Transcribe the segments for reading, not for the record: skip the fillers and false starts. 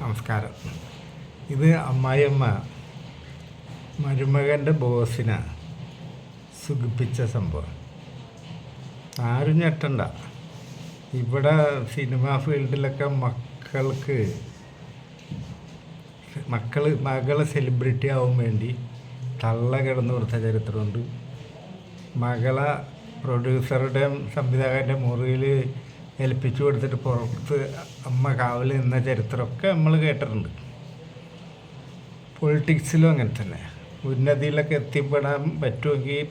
നമസ്കാരം. ഇത് അമ്മായിയമ്മ മരുമകൻ്റെ ബോസിനെ സുഖിപ്പിച്ച സംഭവം. ആരും ഞെട്ടണ്ട. ഇവിടെ സിനിമാ ഫീൽഡിലൊക്കെ മകളെ സെലിബ്രിറ്റി ആവാൻ വേണ്ടി തള്ള കിടന്നു കൊടുത്ത ചരിത്രമുണ്ട്. മകളെ പ്രൊഡ്യൂസറുടെയും സംവിധായകൻ്റെ മുറിയിൽ ഏൽപ്പിച്ചു കൊടുത്തിട്ട് പുറത്ത് അമ്മ കാവൽ നിന്ന ചരിത്രമൊക്കെ നമ്മൾ കേട്ടിട്ടുണ്ട്. പൊളിറ്റിക്സിലും അങ്ങനെ തന്നെ. ഉന്നതിയിലൊക്കെ എത്തിപ്പെടാൻ പറ്റുമെങ്കിൽ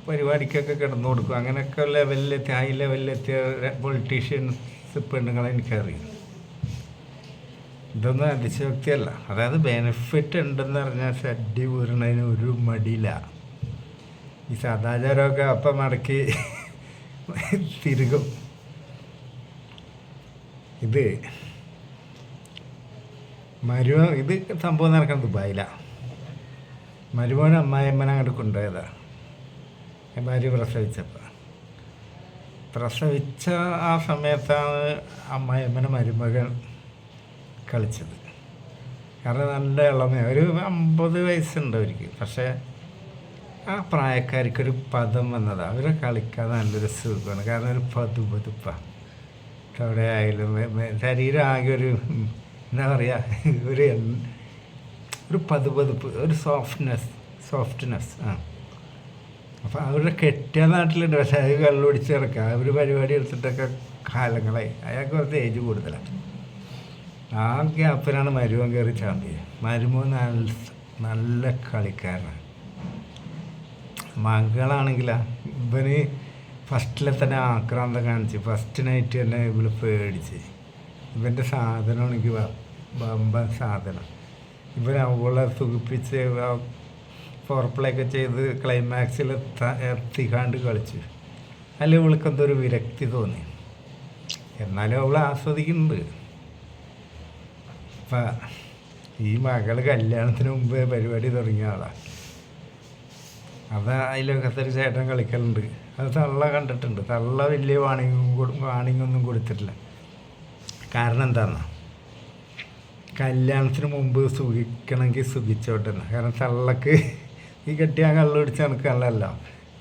പരിപാടിക്കൊക്കെ കിടന്നു കൊടുക്കും. അങ്ങനെയൊക്കെ ലെവലിലെത്തി ഹൈ ലെവലിലെത്തിയ പൊളിറ്റീഷ്യൻസ് പെണ്ണുങ്ങളെ എനിക്കറിയാം. ഇതൊന്നും അതിശയോക്തിയല്ല. അതായത് ബെനിഫിറ്റ് ഉണ്ടെന്ന് പറഞ്ഞാൽ ഷഡ്ഡി വീറുന്നതിന് ഒരു മടിയില്ല. ഈ സദാചാരമൊക്കെ അപ്പം മടക്കി തിരുകും. ഇത് സംഭവം നടക്കുന്നത് ദുബായിലാണ്. മരുമോൻ അമ്മായിയമ്മനെ അങ്ങോട്ട് കൊണ്ടുപോയതാണ്. ഭാര്യ പ്രസവിച്ച ആ സമയത്താണ് അമ്മായിയമ്മനെ മരുമകൻ കളിച്ചത്. കാരണം നല്ല ഇളമ, ഒരു 50 വയസ്സുണ്ട് അവർക്ക്. പക്ഷേ ആ പ്രായക്കാർക്കൊരു പദം വന്നതാണ്. അവരെ കളിക്കാൻ നല്ലൊരു സുഖമാണ്. കാരണം ഒരു പതുപ്പാണ്. അവിടെ ആയാലും ശരീരം ആകെ ഒരു എന്താ പറയുക, ഒരു പതുപ്പ്, ഒരു സോഫ്റ്റ്നെസ്. അപ്പോൾ അവരുടെ കെട്ടിയ നാട്ടിലുണ്ട്. പക്ഷേ അത് കള്ളുപിടിച്ചിറക്കുക. അവർ പരിപാടി എടുത്തിട്ടൊക്കെ കാലങ്ങളായി. അയാൾക്ക് കുറച്ച് ഏജ് കൂടുതലാണ്. ആ ഗ്യാപ്പിനാണ് മരുമോൻ കയറി ചാമ്പിയത്. മരുമോൻ നല്ല കളിക്കാരനാണ്. മകളാണെങ്കിലാ ഇവന് ഫസ്റ്റിലെ തന്നെ ആക്രാന്തം കാണിച്ച് ഫസ്റ്റ് നൈറ്റ് തന്നെ ഇവള് പേടിച്ച്. ഇവൻ്റെ സാധനമാണെങ്കിൽ ബമ്പൻ സാധനം. ഇവൻ അവളെ സുഖിപ്പിച്ച് ഫോർപ്ലേ ചെയ്ത് ക്ലൈമാക്സിൽ എത്തിക്കാണ്ട് കളിച്ചു. അതിൽ ഇവൾക്ക് എന്തൊരു വിരക്തി തോന്നി. എന്നാലും അവൾ ആസ്വദിക്കുന്നുണ്ട്. അപ്പം ഈ മകൾ കല്യാണത്തിന് മുമ്പ് പരിപാടി തുടങ്ങിയ ആളാണ്. അത് അതിലൊക്കെ ഒരു ചേട്ടൻ കളിക്കലുണ്ട്. അത് തള്ള കണ്ടിട്ടുണ്ട്. തള്ള വലിയ വാണിങ്ങൊന്നും കൊടുത്തിട്ടില്ല. കാരണം എന്താണെന്നാ, കല്യാണത്തിന് മുമ്പ് സുഖിക്കണമെങ്കിൽ സുഖിച്ചോട്ടെ. കാരണം തള്ളക്ക് ഈ കെട്ടിയാൽ കള്ളു പിടിച്ച്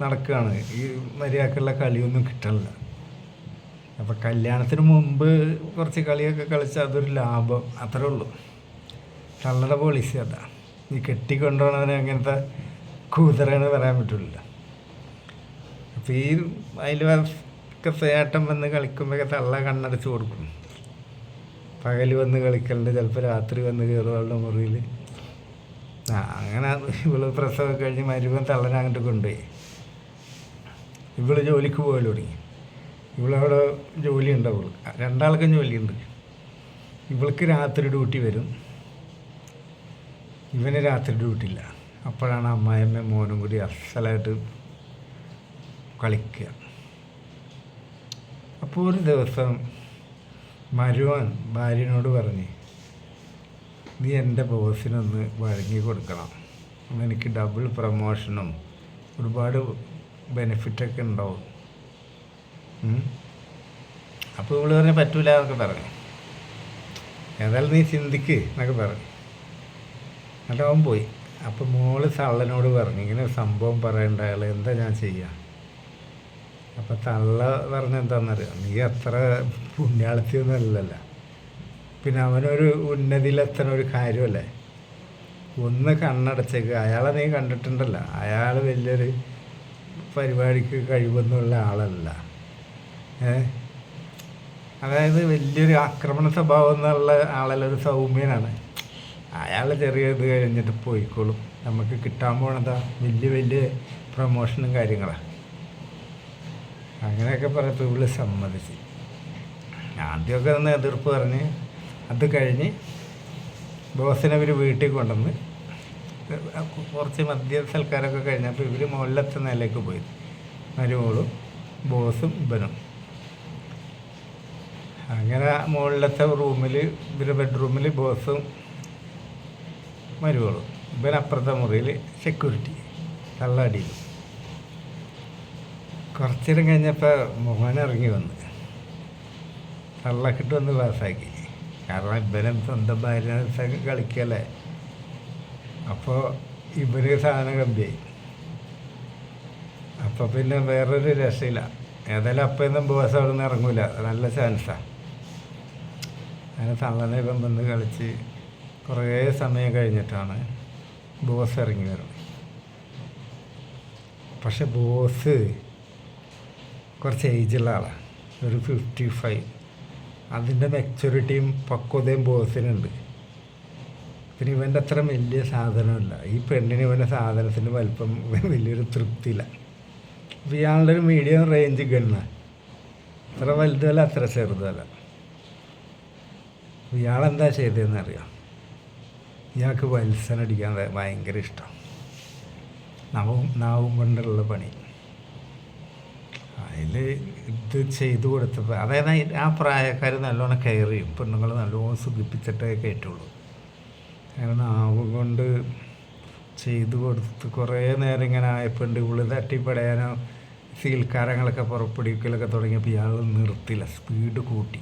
നടക്കുകയാണ്. ഈ മര്യാദക്കുള്ള കളിയൊന്നും കിട്ടണില്ല. അപ്പം കല്യാണത്തിന് മുമ്പ് കുറച്ച് കളിയൊക്കെ കളിച്ചാൽ അതൊരു ലാഭം, അത്രേ ഉള്ളൂ. തള്ളയുടെ പോളിസി അതാണ്. ഈ കെട്ടിക്കൊണ്ടുപോകണവനെ അങ്ങനത്തെ കുതിരയെന്ന് പറയാൻ പറ്റില്ല. അപ്പോൾ ഈ അതിലൊക്കെ ചേട്ടൻ വന്ന് കളിക്കുമ്പോഴൊക്കെ തള്ള കണ്ണടച്ച് കൊടുക്കും. പകൽ വന്ന് കളിക്കലുണ്ട്, ചിലപ്പോൾ രാത്രി വന്ന് കയറുവാളുടെ മുറിയിൽ. അങ്ങനെ ഇവള് പ്രസവം കഴിഞ്ഞ് മരുമകൻ തള്ളനെ അങ്ങോട്ട് കൊണ്ടുപോയി. ഇവള് ജോലിക്ക് പോകൽ തുടങ്ങി. ഇവളവിടെ ജോലി ഉണ്ടാവുള്ളൂ. രണ്ടാൾക്കും ജോലിയുണ്ട്. ഇവൾക്ക് രാത്രി ഡ്യൂട്ടി വരും, ഇവന് രാത്രി ഡ്യൂട്ടി ഇല്ല. അപ്പോഴാണ് അമ്മായിയമ്മ മോനും കൂടി അസലായിട്ട് കളിക്കുക. അപ്പോൾ ഒരു ദിവസം മരുമോൻ ഭാര്യനോട് പറഞ്ഞ്, നീ എൻ്റെ ബോസിനൊന്ന് വഴങ്ങി കൊടുക്കണം, എനിക്ക് ഡബിൾ പ്രമോഷനും ഒരുപാട് ബെനിഫിറ്റൊക്കെ ഉണ്ടാവും. അപ്പോൾ ഇവള് പറഞ്ഞ് പറ്റൂല എന്നൊക്കെ പറഞ്ഞു. ഏതായാലും നീ ചിന്തിക്ക് എന്നൊക്കെ പറഞ്ഞു. എന്നിട്ട് അവൻ പോയി. അപ്പോൾ മോള് തള്ളനോട് പറഞ്ഞു, ഇങ്ങനെ സംഭവം പറയേണ്ട അയാൾ, എന്താ ഞാൻ ചെയ്യുക? അപ്പം തള്ള പറഞ്ഞ എന്താണെന്നറിയാം, നീ അത്ര പുണ്യാളത്തിയൊന്നും അല്ലല്ലോ. പിന്നെ അവനൊരു ഉന്നതിയിലെത്തണ ഒരു കാര്യമല്ലേ, ഒന്ന് കണ്ണടച്ചേക്ക്. അയാളെ നീ കണ്ടിട്ടുണ്ടല്ലോ, അയാൾ വലിയൊരു പരിപാടിക്ക് കഴിവൊന്നുമുള്ള ആളല്ല. അതായത് വലിയൊരു ആക്രമണ സ്വഭാവം എന്നുള്ള ആളല്ല, ഒരു സൗമ്യനാണ്. അയാൾ ചെറിയ ഇത് കഴിഞ്ഞിട്ട് പോയിക്കോളും. നമുക്ക് കിട്ടാൻ പോണതാ വലിയ പ്രമോഷനും കാര്യങ്ങളാണ്. അങ്ങനെയൊക്കെ പറഞ്ഞപ്പോൾ ഇവള് സമ്മതിച്ച്. ആദ്യമൊക്കെ ഒന്ന് എതിർപ്പ് പറഞ്ഞ്, അത് കഴിഞ്ഞ് ബോസിനെ ഇവർ വീട്ടിൽ കൊണ്ടുവന്ന് കുറച്ച് മദ്യ സൽക്കാരമൊക്കെ കഴിഞ്ഞപ്പോൾ ഇവർ മുകളിലത്തെ നിലയ്ക്ക് പോയി. മരുമോളും ബോസും ഇവനും. അങ്ങനെ മുകളിലത്തെ റൂമിൽ, ഇവരുടെ ബെഡ്റൂമിൽ ബോസും മരുമോളും, ഇവനപ്പുറത്തെ മുറിയിൽ സെക്യൂരിറ്റി തള്ളടിയിൽ. കുറച്ചിടം കഴിഞ്ഞപ്പോൾ മോൻ ഇറങ്ങി വന്ന് തള്ളക്കിട്ട് വന്ന് പാസ്സാക്കി. കാരണം ഇവനും സ്വന്തം ഭാര്യ കളിക്കല്ലേ. അപ്പോൾ ഇവന് സാധനം കമ്പിയായി. അപ്പോൾ പിന്നെ വേറൊരു രക്ഷയില്ല. ഏതായാലും അപ്പോഴൊന്നും ബോസ് അവിടെ നിന്ന് ഇറങ്ങൂല, നല്ല ചാൻസാണ്. അങ്ങനെ തള്ളനെ ഇവൻ വന്ന് കളിച്ച് കുറേ സമയം കഴിഞ്ഞിട്ടാണ് ബോസ് ഇറങ്ങി വരുന്നത്. പക്ഷെ ബോസ് കുറച്ച് ഏജുള്ള ആളാണ്, ഒരു 55. അതിൻ്റെ മെച്യൂരിറ്റിയും പക്വതയും ബോസിനുണ്ട്. പിന്നെ ഇവൻ്റെ അത്ര വലിയ സാധനമില്ല. ഈ പെണ്ണിന് ഇവൻ്റെ സാധനത്തിൻ്റെ വലിപ്പം വലിയൊരു തൃപ്തിയില്ല. അപ്പോൾ ഇയാളുടെ ഒരു മീഡിയം റേഞ്ച് ഗണ്ണാണ്, അത്ര വലുതല്ല അത്ര ചെറുതല്ല. ഇയാളെന്താ ചെയ്തതെന്ന് അറിയാം. ഇയാൾക്ക് വത്സനടിക്കാൻ ഭയങ്കര ഇഷ്ടം, നാവും കൊണ്ടുള്ള പണി. അതിൽ ഇത് ചെയ്തു കൊടുത്തപ്പോൾ, അതായത് ആ പ്രായക്കാർ നല്ലോണം കെയർ ചെയ്യും, പെണ്ണുങ്ങൾ നല്ലോണം സുഖിപ്പിച്ചിട്ടേ കയറ്റുള്ളൂ. അങ്ങനെ നാവ് കൊണ്ട് ചെയ്തു കൊടുത്ത് കുറേ നേരം ഇങ്ങനെ ആയപ്പോണ്ട് ഇവള് തട്ടിപ്പടയാനോ സീൽക്കാരങ്ങളൊക്കെ പുറപ്പെടുവിക്കലൊക്കെ തുടങ്ങിയപ്പോൾ ഇയാൾ നിർത്തില്ല, സ്പീഡ് കൂട്ടി.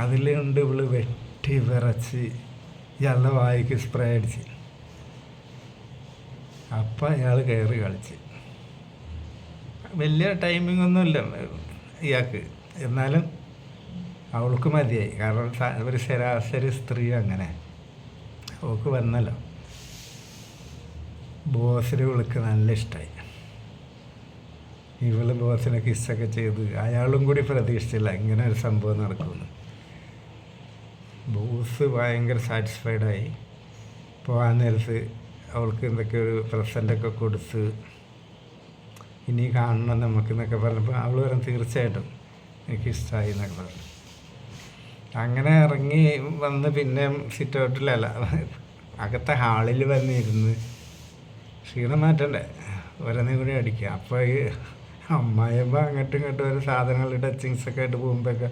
അതിലുണ്ട് ഇവള് വെട്ടി വിറച്ച് ഇയാളുടെ വായിക്ക് സ്പ്രേ അടിച്ച്. അപ്പം അയാൾ കയറി കളിച്ച്. വലിയ ടൈമിംഗ് ഒന്നുമില്ല ഇയാൾക്ക്, എന്നാലും അവൾക്ക് മതിയായി. കാരണം ഒരു ശരാശരി സ്ത്രീ അങ്ങനെ അവൾക്ക് വന്നല്ലോ. ബോസിന് ഇവൾക്ക് നല്ല ഇഷ്ടമായി. ഇവള് ബോസിനെ കിസ്സൊക്കെ ചെയ്ത്, അയാളും കൂടി പ്രതീക്ഷിച്ചില്ല ഇങ്ങനെ ഒരു സംഭവം നടക്കുമെന്ന്. ബോസ് ഭയങ്കര സാറ്റിസ്ഫൈഡായി. പോകാൻ നേരത്ത് അവൾക്ക് എന്തൊക്കെ ഒരു പ്രസൻ്റൊക്കെ കൊടുത്ത്, ഇനി കാണണം നമുക്കെന്നൊക്കെ പറഞ്ഞപ്പോൾ അവൾ പറഞ്ഞു തീർച്ചയായിട്ടും എനിക്കിഷ്ടമായി എന്നൊക്കെ പറഞ്ഞു. അങ്ങനെ ഇറങ്ങി വന്ന് പിന്നെ സിറ്റ് ഔട്ടിലല്ല, അകത്തെ ഹാളിൽ വന്നിരുന്ന് ക്ഷീണം മാറ്റണ്ടേ, ഓരോന്നും കൂടി അടിക്കുക. അപ്പോൾ ഈ അമ്മായിയമ്മ അങ്ങോട്ടും ഇങ്ങോട്ടും ഓരോ സാധനങ്ങൾ ടച്ചിങ്സൊക്കെ ആയിട്ട് പോകുമ്പോഴൊക്കെ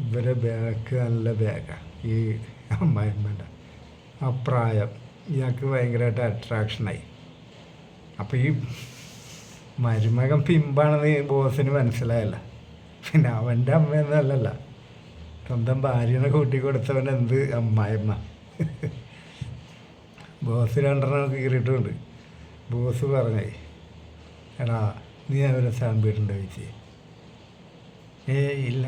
ഇവരെ ബാഗ് നല്ല ബാഗാണ് ഈ അമ്മായിയമ്മേൻ്റെ. അപ്രായം ഇയാൾക്ക് ഭയങ്കരമായിട്ട് അട്രാക്ഷനായി. അപ്പോൾ ഈ മരുമകൻ പിമ്പാണെന്ന് ബോസിന് മനസ്സിലായല്ല. പിന്നെ അവൻ്റെ അമ്മയൊന്നുമല്ലല്ല, സ്വന്തം ഭാര്യനെ കൂട്ടി കൊടുത്തവൻ എന്ത് അമ്മായിയമ്മ. ബോസ് 2 കീറിയിട്ടുണ്ട്. ബോസ് പറഞ്ഞേ, എടാ നീ അവരെ സാമ്പിട്ടുണ്ട് ചോദിച്ചേ. ഇല്ല,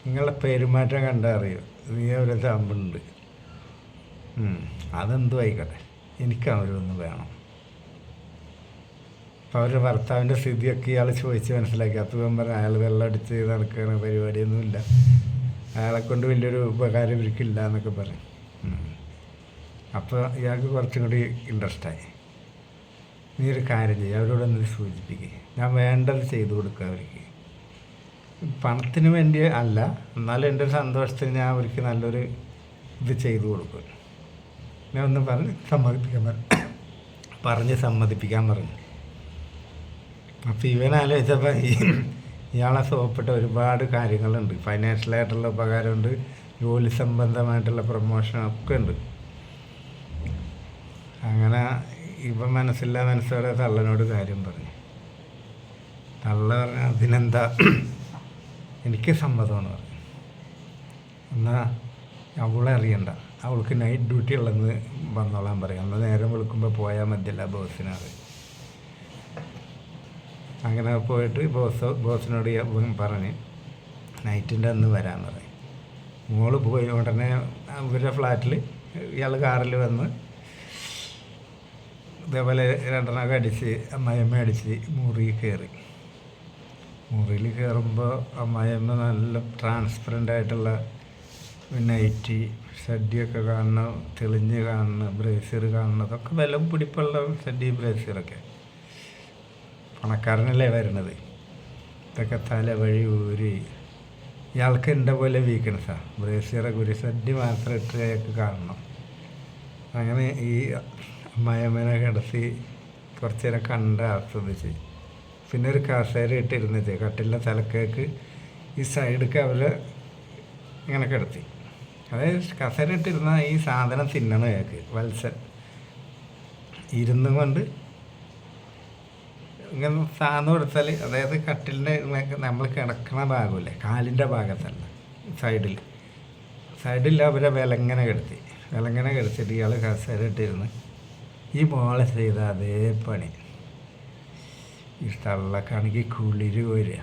നിങ്ങളുടെ പെരുമാറ്റം കണ്ടാൽ അറിയോ നീ അവരെ സാമ്പിടുന്നുണ്ട്. അതെന്തും ആയിക്കോട്ടെ, എനിക്ക് അവരൊന്ന് വേണം. അപ്പോൾ അവരുടെ ഭർത്താവിൻ്റെ സ്ഥിതിയൊക്കെ ഇയാൾ ചോദിച്ച് മനസ്സിലാക്കി. അപ്പോൾ പറഞ്ഞാൽ അയാൾ വെള്ളം അടിച്ച് നടക്കുന്ന പരിപാടിയൊന്നുമില്ല, അയാളെക്കൊണ്ട് വലിയൊരു ഉപകാരം ഇവർക്കില്ല എന്നൊക്കെ പറയും. അപ്പോൾ ഇയാൾക്ക് കുറച്ചും കൂടി ഇൻട്രസ്റ്റായി. നീ ഒരു കാര്യം ചെയ്യുക, അവരോടൊന്ന് സൂചിപ്പിക്കുക, ഞാൻ വേണ്ടത് ചെയ്തു കൊടുക്കുക അവർക്ക്. പണത്തിന് വേണ്ടി അല്ല, എന്നാലും എൻ്റെ ഒരു സന്തോഷത്തിന് ഞാൻ അവർക്ക് നല്ലൊരു ഇത് ചെയ്തു കൊടുക്കും. ഞാൻ ഒന്ന് പറഞ്ഞ് സമ്മതിപ്പിക്കാൻ പറഞ്ഞു. അപ്പോൾ ഇവൻ ആലോചിച്ചപ്പോൾ ഇയാളെ സോപ്പിട്ട ഒരുപാട് കാര്യങ്ങളുണ്ട്. ഫൈനാൻഷ്യലായിട്ടുള്ള ഉപകാരമുണ്ട്, ജോലി സംബന്ധമായിട്ടുള്ള പ്രൊമോഷനൊക്കെ ഉണ്ട്. അങ്ങനെ ഇവൻ മനസ്സോടെ തള്ളനോട് കാര്യം പറഞ്ഞു. തള്ള പറഞ്ഞ അതിനെന്താ, എനിക്ക് സമ്മതമാണ് പറഞ്ഞു. എന്നാൽ അവളെ അറിയണ്ട, അവൾക്ക് നൈറ്റ് ഡ്യൂട്ടി ഉള്ളതെന്ന് വന്നോളാൻ പറയാം, അന്ന് നേരം വിളിക്കുമ്പോൾ പോയാൽ മതിയല്ല ബോസിനത്. അങ്ങനെ പോയിട്ട് ബോസിനോട് പറഞ്ഞ് നൈറ്റിൻ്റെ അന്ന് വരാൻ പറയും. മോള് പോയി ഉടനെ ഇവരുടെ ഫ്ലാറ്റിൽ ഇയാൾ കാറിൽ വന്ന് ഇതേപോലെ 2 അടിച്ച് അമ്മായിയമ്മ അടിച്ച് മുറി കയറി. മുറിയിൽ കയറുമ്പോൾ അമ്മായിയമ്മ നല്ല ട്രാൻസ്പെറൻ്റ് ആയിട്ടുള്ള നൈറ്റി, ഷഡിയൊക്കെ കാണണം, തെളിഞ്ഞ് കാണണം, ബ്രേസിയർ കാണണം, അതൊക്കെ വില പിടിപ്പുള്ള ഷഡി ബ്രേസിയറൊക്കെ. പണക്കാരനല്ലേ വരണത്, ഇതൊക്കെ തല വഴി ഊരി. ഇയാൾക്ക് എൻ്റെ പോലെ വീക്ക്നെസ്സാണ്, ബ്രേസിയറൊക്കെ ഒരു ഷഡി മാത്രം ഇട്ട് അയാൾക്ക് കാണണം. അങ്ങനെ ഈ അമ്മായിയമ്മനെ കിടത്തി കുറച്ച് നേരം കണ്ട് ആസ്വദിച്ച്, പിന്നെ ഒരു കസേര ഇട്ടിരുന്നിട്ട് കട്ടിലിൻ്റെ തലക്കേക്ക് ഈ സൈഡൊക്കെ അവർ ഇങ്ങനെ കിടത്തി. അതായത് കസേര ഇട്ടിരുന്ന ഈ സാധനം തിന്നണം അയാൾക്ക്. വത്സൻ ഇരുന്നും കൊണ്ട് ഇങ്ങനെ സാധനം കൊടുത്താൽ, അതായത് കട്ടിലിൻ്റെ നമ്മൾ കിടക്കുന്ന ഭാഗമില്ലേ, കാലിൻ്റെ ഭാഗത്തല്ല, സൈഡിൽ അവരെ വിലങ്ങനെ കിടത്തിയിട്ട് ഇയാൾ കസേരയിട്ടിരുന്ന് ഈ മോളെ ചെയ്ത അതേ പണി. ഈ തള്ളക്കാണെങ്കിൽ കുളിര് വരിക.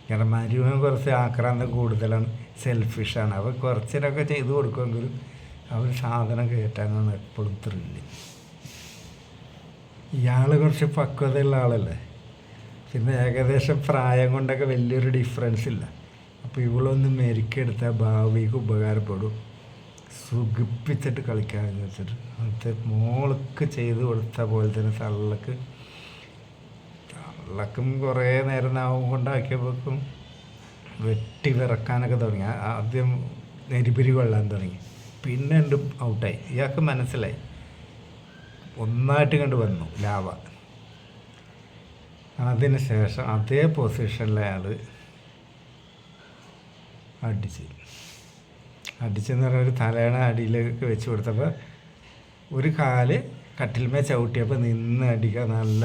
കാരണം മരുമകൻ കുറച്ച് ആക്രാന്തം കൂടുതലാണ്, സെൽഫിഷാണ്. അവർ കുറച്ചിനൊക്കെ ചെയ്തു കൊടുക്കുമെങ്കിലും അവർ സാധനം കയറ്റാനാണ് എപ്പോഴും ത്രില്ല്. ഇയാൾ കുറച്ച് പക്വതയുള്ള ആളല്ലേ, പിന്നെ ഏകദേശം പ്രായം കൊണ്ടൊക്കെ വലിയൊരു ഡിഫറൻസ് ഇല്ല. അപ്പോൾ ഇവളൊന്ന് മെരുക്കെടുത്താൽ ഭാവിക്ക് ഉപകാരപ്പെടും, സുഖിപ്പിച്ചിട്ട് കളിക്കാമെന്ന് വെച്ചിട്ട് അത് മോൾക്ക് ചെയ്ത് കൊടുത്ത പോലെ തന്നെ തള്ളക്കും കുറേ നേരം നാവും കൊണ്ടാക്കിയപ്പോഴേക്കും വെട്ടി വിറക്കാനൊക്കെ തുടങ്ങി. ആദ്യം നെരിപിരി കൊള്ളാൻ തുടങ്ങി, പിന്നെ ഉണ്ട് ഔട്ടായി. ഇയാൾക്ക് മനസ്സിലായി, ഒന്നായിട്ട് കണ്ട് വന്നു ലാവ. അതിന് ശേഷം അതേ പൊസിഷനിൽ അയാൾ അടിച്ചെന്ന് പറഞ്ഞാൽ ഒരു തലയണ അടിയിലേക്ക് വെച്ച് കൊടുത്തപ്പോൾ ഒരു കാല് കട്ടിൽമേ ചവിട്ടിയപ്പോൾ നിന്ന് അടിക്കുക. നല്ല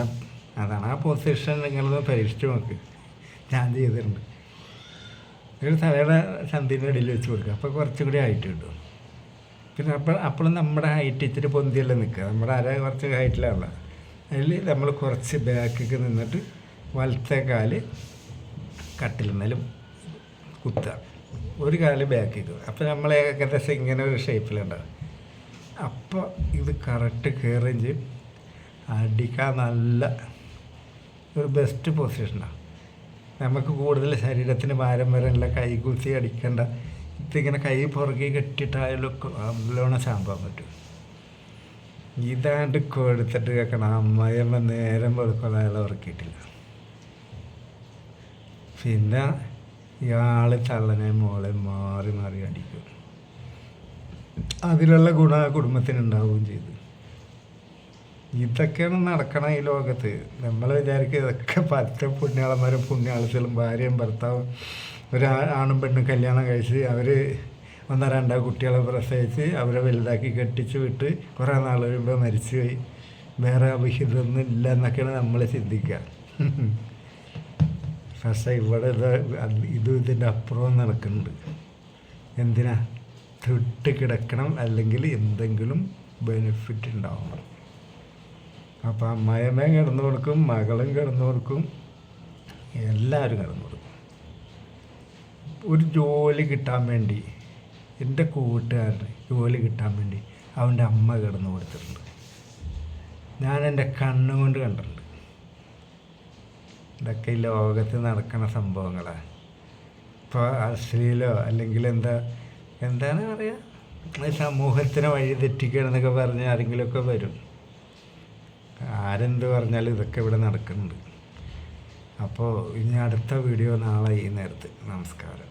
അതാണ് ആ പൊസിഷൻ. നിങ്ങളൊന്ന് പരീക്ഷിച്ച് നോക്ക്, ഞാൻ ചെയ്തിട്ടുണ്ട്. ഒരു തലയുടെ ചന്തിൻ്റെ അടിയിൽ വെച്ച് കൊടുക്കുക, അപ്പോൾ കുറച്ചും കൂടി ഹൈറ്റ് കിട്ടും. പിന്നെ അപ്പോഴും നമ്മുടെ ഹൈറ്റ് ഇച്ചിരി പൊന്തിയല്ലേ നിൽക്കുക, നമ്മുടെ അര കുറച്ച് ഹൈറ്റിലാണല്ല. അതിൽ നമ്മൾ കുറച്ച് ബാക്കിലേക്ക് നിന്നിട്ട് വലത്തെ കാല് കട്ടിൽമേലും കുത്തുക, ഒരു കാല് ബാക്കിലേക്ക്. അപ്പോൾ നമ്മൾ ഏകദേശം ഇങ്ങനെ ഒരു ഷേപ്പിലുണ്ടാവും. അപ്പോൾ ഇത് കറക്റ്റ് കയറുകയും ചെയ്യും, അടിക്കാൻ നല്ല ഒരു ബെസ്റ്റ് പൊസിഷനാണ്. നമുക്ക് കൂടുതൽ ശരീരത്തിന് ഭാരം വരാനുള്ള കൈ കുത്തി അടിക്കേണ്ട. ഇതിങ്ങനെ കൈ പുറകെ കെട്ടിയിട്ടായാലും നല്ലോണം ചാമ്പാൻ പറ്റും. ഇതാണ്ട് കൊടുത്തിട്ട് കേൾക്കണം, അമ്മയമ്മ നേരം വെളുക്കുന്ന അയാളെ ഉറക്കിയിട്ടില്ല. പിന്നെ ഇയാൾ തള്ളനെ മോളെ മാറി മാറി അടിക്കും. അതിലുള്ള ഗുണ കുടുംബത്തിനുണ്ടാവുകയും ചെയ്തു. ഇതൊക്കെയാണ് നടക്കണം ഈ ലോകത്ത്. നമ്മൾ വിചാരിക്കുക ഇതൊക്കെ പറ്റ പുണ്യാളന്മാരും പുണ്യാളത്തിലും ഭാര്യയും ഭർത്താവും ആണും പെണ്ണും കല്യാണം കഴിച്ച് അവർ ഒന്നോ രണ്ടോ കുട്ടികളെ പ്രസവിച്ച് അവരെ വലുതാക്കി കെട്ടിച്ച് വിട്ട് കുറേ നാൾ കഴിയുമ്പോൾ മരിച്ചു പോയി, വേറെ അവിഹിതമൊന്നും ഇല്ല എന്നൊക്കെയാണ് നമ്മൾ ചിന്തിക്കുക. പക്ഷേ ഇവിടെ ഇതിൻ്റെ അപ്പുറം നടക്കുന്നുണ്ട്. എന്തിനാ? തൊട്ട് കിടക്കണം, അല്ലെങ്കിൽ എന്തെങ്കിലും ബെനിഫിറ്റ് ഉണ്ടാവണം. അപ്പം അമ്മായിയമ്മയും കിടന്നു കൊടുക്കും, മകളും കിടന്നു കൊടുക്കും, എല്ലാവരും കിടന്നു കൊടുക്കും. ഒരു ജോലി കിട്ടാൻ വേണ്ടി, എൻ്റെ കൂട്ടുകാരന് ജോലി കിട്ടാൻ വേണ്ടി അവൻ്റെ അമ്മ കിടന്നു കൊടുത്തിട്ടുണ്ട്. ഞാൻ എൻ്റെ കണ്ണുകൊണ്ട് കണ്ടിട്ടുണ്ട്. ഇതൊക്കെ ഈ ലോകത്ത് നടക്കുന്ന സംഭവങ്ങളാണ്. ഇപ്പോൾ അശ്ലീലോ അല്ലെങ്കിൽ എന്താണ് പറയുക, സമൂഹത്തിനെ വഴി തെറ്റിക്കണമെന്നൊക്കെ പറഞ്ഞ് ആരെങ്കിലുമൊക്കെ വരും. ആരെന്ത് പറഞ്ഞാലും ഇതൊക്കെ ഇവിടെ നടക്കുന്നുണ്ട്. അപ്പോൾ ഇനി അടുത്ത വീഡിയോ നാളെ ഈ നേരത്ത്. നമസ്കാരം.